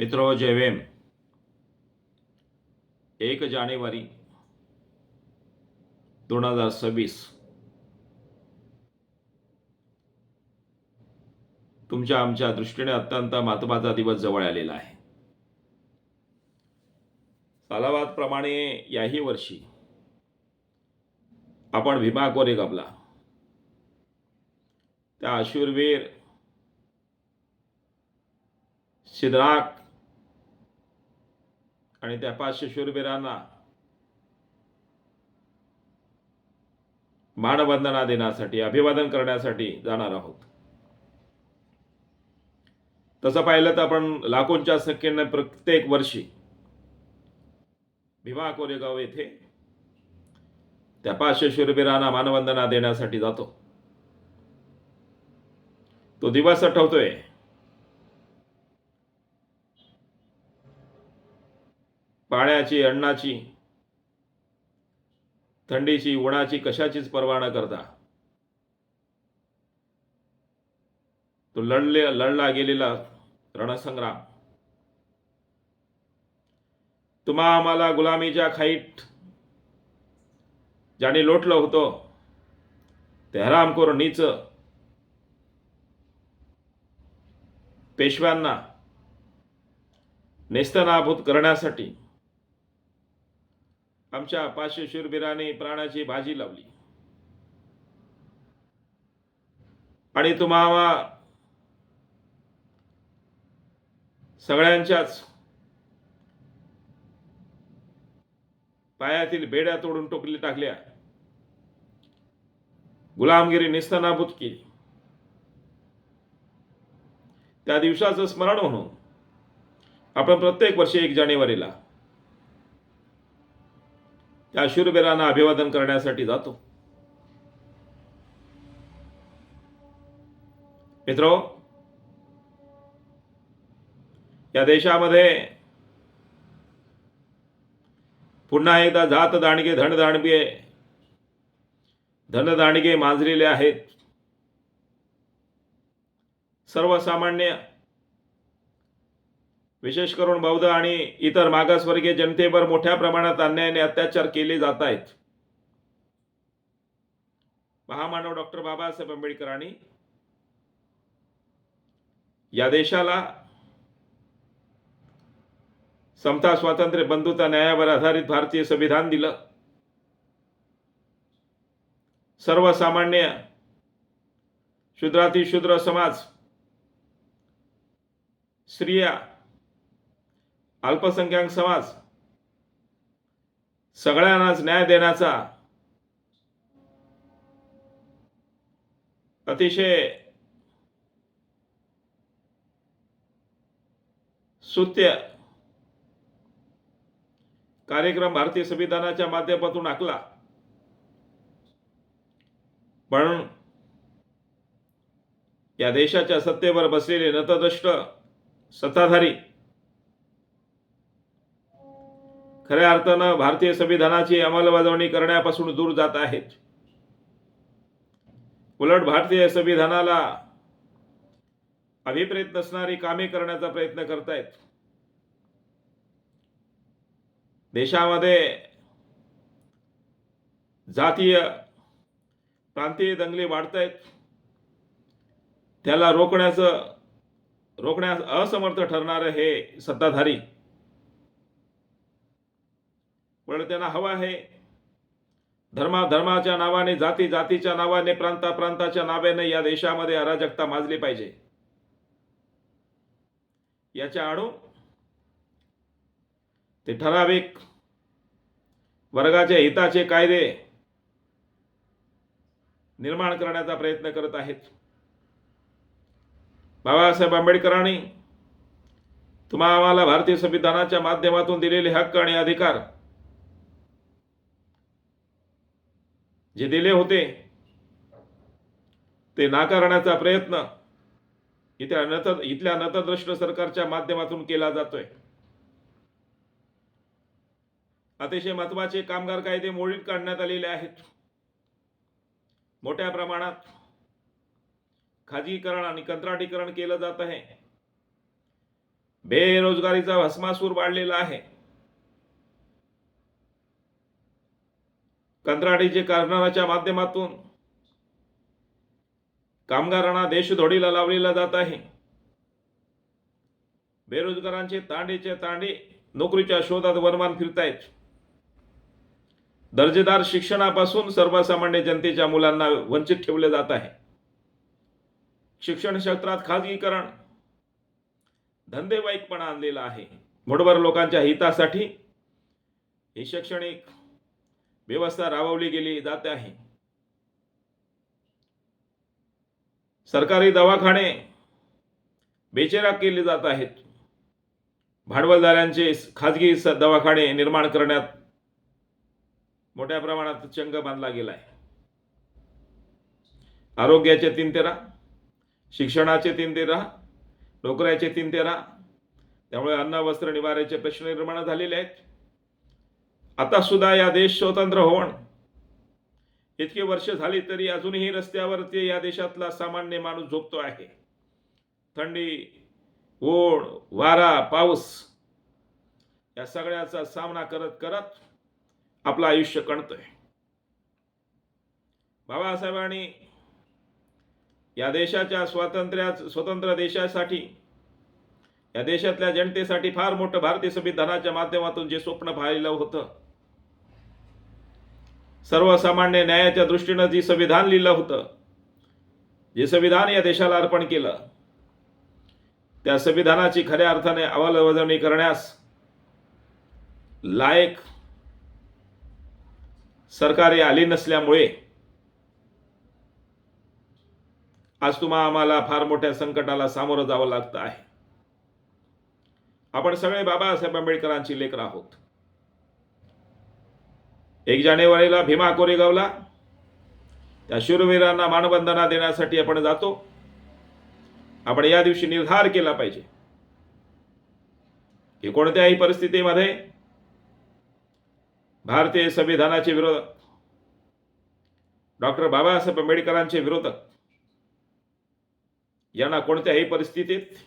मित्रो, जय भीम. 1 जानेवारी 2026 तुमच्या आमच्या दृष्टीने अत्यंत महत्त्वाचा दिवस जवळ आलेला आहे. सालाबादप्रमाणे याही वर्षी आपण भीमा कोरेगावला त्या अशूरवीर सिद्धनाक आणि त्या 500 शूरवीरांना मानवंदना देण्यासाठी, अभिवादन करण्यासाठी जाणार आहोत. तसं पाहिलं तर आपण लाखोंच्या संख्येने प्रत्येक वर्षी भीमा कोरेगाव येथे त्या 500 शूरवीरांना मानवंदना देण्यासाठी जातो. तो दिवस आठवतोय. पाण्याची, अन्नाची, थंडीची, उन्हाची कशाचीच पर्वा न करता तो लढला गेलेला रणसंग्राम, तुम्हा आम्हाला गुलामीच्या खाईत ज्याने लोटलं होतं ते हरामखोर नीच पेशव्यांना नेस्तनाबूत करण्यासाठी आमच्या 500 शूरवीरांनी प्राणाची बाजी लावली. आणि तुम्हा सगळ्यांच्याच पायातील बेड्या तोडून टाकल्या, गुलामगिरी नेस्तनाबूत केली. त्या दिवसाचं स्मरण म्हणून आपण प्रत्येक वर्षी 1 जानेवारीला त्या शूरवीरांना अभिवादन करण्यासाठी जातो. मित्रो, या देशामध्ये पुन्हा एकदा जात दांडगे धनदांडगे माजलेले आहेत. सर्वसामान्य, विशेष करून बौद्ध आणि इतर मागासवर्गीय जनतेवर मोठ्या प्रमाणात अन्याय आणि अत्याचार केले जात आहेत. महामानव डॉक्टर बाबासाहेब आंबेडकरांनी या देशाला समता, स्वातंत्र्य, बंधुता, न्यायावर आधारित भारतीय संविधान दिलं. सर्वसामान्य, शूद्रातिशूद्र समाज, स्त्रिया, अल्पसंख्याक समाज सगळ्यांनाच न्याय देण्याचा अतिशय स्तुत्य कार्यक्रम भारतीय संविधानाच्या माध्यमातून आखला. पण या देशाच्या सत्तेवर बसलेले नतद्रष्ट सत्ताधारी खऱ्या अर्थानं भारतीय संविधानाची अंमलबजावणी करण्यापासून दूर जात आहेत. उलट भारतीय संविधानाला अभिप्रेत नसणारी कामे करण्याचा प्रयत्न करतायत. देशामध्ये जातीय, प्रांतीय दंगली वाढतायत. त्याला रोखण्यास असमर्थ ठरणारे हे सत्ताधारी, पण त्यांना हवा आहे धर्माच्या नावाने, जातीच्या नावाने, प्रांताच्या नावाने या देशामध्ये अराजकता माजली पाहिजे. याच्या आडू ते ठराविक वर्गाच्या हिताचे कायदे निर्माण करण्याचा प्रयत्न करत आहेत. बाबासाहेब आंबेडकरांनी तुम्हा आम्हाला भारतीय संविधानाच्या माध्यमातून दिलेले हक्क आणि अधिकार जे दिले होते ते नाकारण्याचा प्रयत्न इथल्या नतद्रष्ट सरकारच्या माध्यमातून केला जातोय. अतिशय महत्त्वाचे कामगार कायदे मोडीत काढण्यात आलेले आहेत. मोठ्या प्रमाणात खाजगीकरण आणि कंत्राटीकरण केलं जात आहे. बेरोजगारीचा भस्मासूर वाढलेला आहे. कंत्राटीचे कारभाराच्या माध्यमातून कामगारांना देशधोडीला लावलेला जात आहे. बेरोजगारांचे तांडेचे तांडे नोकरीच्या शोधात वनवान फिरतायत. दर्जेदार शिक्षणापासून सर्वसामान्य जनतेच्या मुलांना वंचित ठेवले जात आहे. शिक्षण क्षेत्रात खाजगीकरण, धंदेवाईकपणा आणलेला आहे. मुठभर लोकांच्या हितासाठी ही शैक्षणिक व्यवस्था राबवली गेली जात आहे. सरकारी दवाखाने बेचिराख केले जात आहेत. भांडवलदारांचे खाजगी दवाखाने निर्माण करण्यात मोठ्या प्रमाणात चंग बांधला गेला आहे. आरोग्याचे 3 तेरा, शिक्षणाचे 3 तेरा, नोकऱ्याचे 3 तेरा, त्यामुळे अन्न वस्त्र निवाऱ्याचे प्रश्न निर्माण झालेले आहेत. आता सुद्धा या देश स्वतंत्र होऊन इतकी वर्ष झाली तरी अजूनही रस्त्यावरती या देशातला सामान्य माणूस झोपतो आहे. थंडी, ऊन, वारा, पाऊस या सगळ्याचा सामना करत करत आपलं आयुष्य कणतोय. बाबासाहेबांनी या देशाच्या स्वतंत्र देशासाठी, या देशातल्या जनतेसाठी फार मोठं भारतीय संविधानाच्या माध्यमातून जे स्वप्न पाहिलं होतं, सर्वसामान्य न्यायाच्या दृष्टीनं जे संविधान लिहिलं होतं, जे संविधान या देशाला अर्पण केलं, त्या संविधानाची खऱ्या अर्थाने अंमलबजावणी करण्यास लायक सरकारे आली नसल्यामुळे आज आम्हाला फार मोठ्या संकटाला सामोरं जावं लागतं आहे. आपण सगळे बाबासाहेब आंबेडकरांची लेकरं आहोत. 1 जानेवारीला भीमा कोरेगावला त्या शूरवीरांना मानवंदना देण्यासाठी आपण जातो. आपण या दिवशी निर्धार केला पाहिजे की कोणत्याही परिस्थितीमध्ये भारतीय संविधानाचे विरोधक, डॉक्टर बाबासाहेब आंबेडकरांचे विरोधक यांना कोणत्याही परिस्थितीत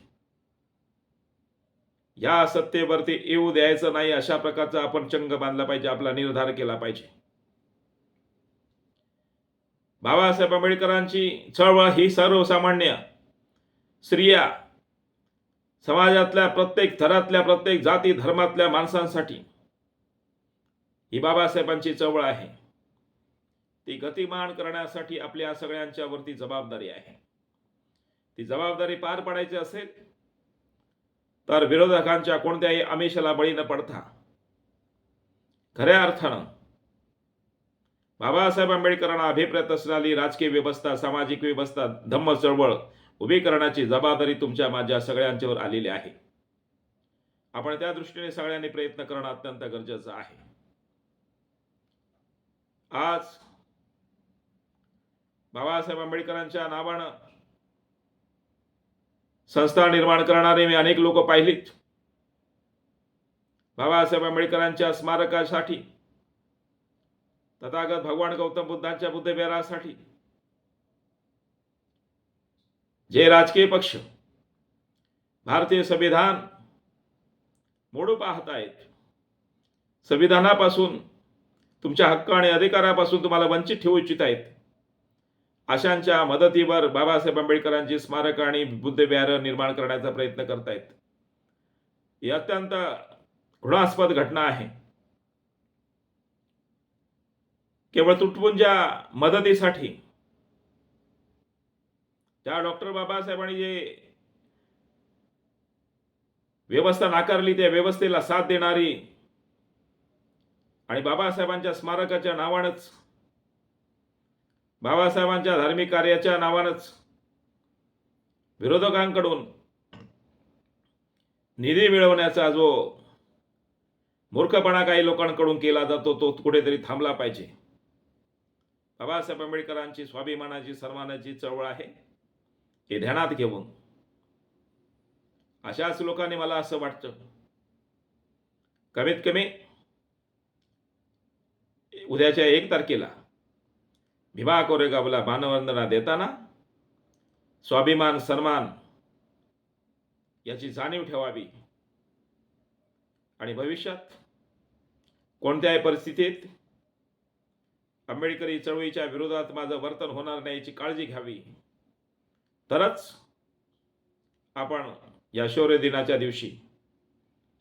या सत्तेवरती येऊ द्यायचं नाही, अशा प्रकारचा आपण चंग बांधला पाहिजे, आपला निर्धार केला पाहिजे. बाबासाहेब आंबेडकरांची चळवळ ही सर्वसामान्य स्त्रिया, समाजातल्या प्रत्येक थरातल्या, प्रत्येक जाती धर्मातल्या माणसांसाठी ही बाबासाहेबांची चळवळ आहे. ती गतिमान करण्यासाठी आपल्या सगळ्यांच्या वरती जबाबदारी आहे. ती जबाबदारी पार पाडायची असेल तर विरोधकांच्या कोणत्याही आमिषाला बळी न पडता खऱ्या अर्थानं बाबासाहेब आंबेडकरांना अभिप्रेत असणारी राजकीय व्यवस्था, सामाजिक व्यवस्था, धम्म चळवळ उभी करण्याची जबाबदारी तुमच्या माझ्या सगळ्यांच्यावर आलेली आहे. आपण त्या दृष्टीने सगळ्यांनी प्रयत्न करणं अत्यंत गरजेचं आहे. आज बाबासाहेब आंबेडकरांच्या नावानं संस्था निर्माण करणारे मी अनेक लोक पाहिलीत. बाबासाहेब आंबेडकरांच्या स्मारकासाठी, तथागत भगवान गौतम बुद्धांच्या बुद्धविहारासाठी जे राजकीय पक्ष भारतीय संविधान मोडू पाहत आहेत, संविधानापासून, तुमच्या हक्क आणि अधिकारापासून तुम्हाला वंचित ठेवू इच्छित आहेत, अशांच्या मदतीवर बाबासाहेब आंबेडकरांची स्मारक आणि बुद्धविहार निर्माण करण्याचा प्रयत्न करतायत. ही अत्यंत घृणास्पद घटना आहे. केवळ तुटपुंजा मदतीसाठी त्या डॉक्टर बाबासाहेबांनी जे व्यवस्था नाकारली, त्या व्यवस्थेला साथ देणारी आणि बाबासाहेबांच्या स्मारकाच्या नावानंच, बाबासाहेबांच्या धार्मिक कार्याच्या नावानंच विरोधकांकडून निधी मिळवण्याचा जो मूर्खपणा काही लोकांकडून केला जातो, तो कुठेतरी थांबला पाहिजे. बाबासाहेब आंबेडकरांची स्वाभिमानाची, सन्मानाची चळवळ आहे, हे ध्यानात घेऊन अशाच लोकांनी, मला असं वाटतं, कमीत कमी उद्याच्या 1 तारखेला भीमा कोरेगावला मानवंदना देताना स्वाभिमान, सन्मान याची जाणीव ठेवावी. आणि भविष्यात कोणत्याही परिस्थितीत आंबेडकरी चळवळीच्या विरोधात माझं वर्तन होणार नाही याची काळजी घ्यावी. तरच आपण या शौर्य दिनाच्या दिवशी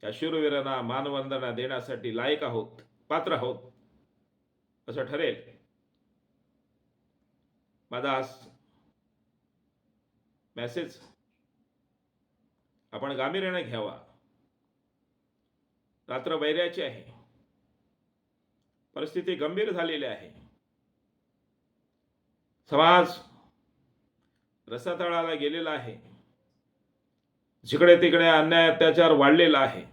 या शूरवीरांना मानवंदना देण्यासाठी लायक आहोत, पात्र आहोत असं ठरेल. माझा आज मेसेज आपण गांभीर्याने घ्यावा. रात्र वैऱ्याची आहे, परिस्थिती गंभीर झालेली आहे, समाज रसातळाला गेलेला आहे, जिकडे तिकडे अन्याय अत्याचार वाढलेला आहे.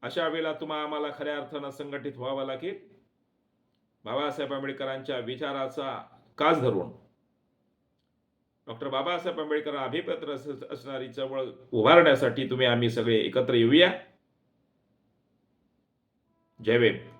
अशा वेळेला आम्हाला खऱ्या अर्थानं संघटित व्हावं लागेल. बाबासाहेब आंबेडकरांच्या विचाराचा कास धरून डॉक्टर बाबासाहेब आंबेडकर अभिप्रेत असणारी चळवळ उभारण्यासाठी आम्ही सगळे एकत्र येऊया. जय भीम.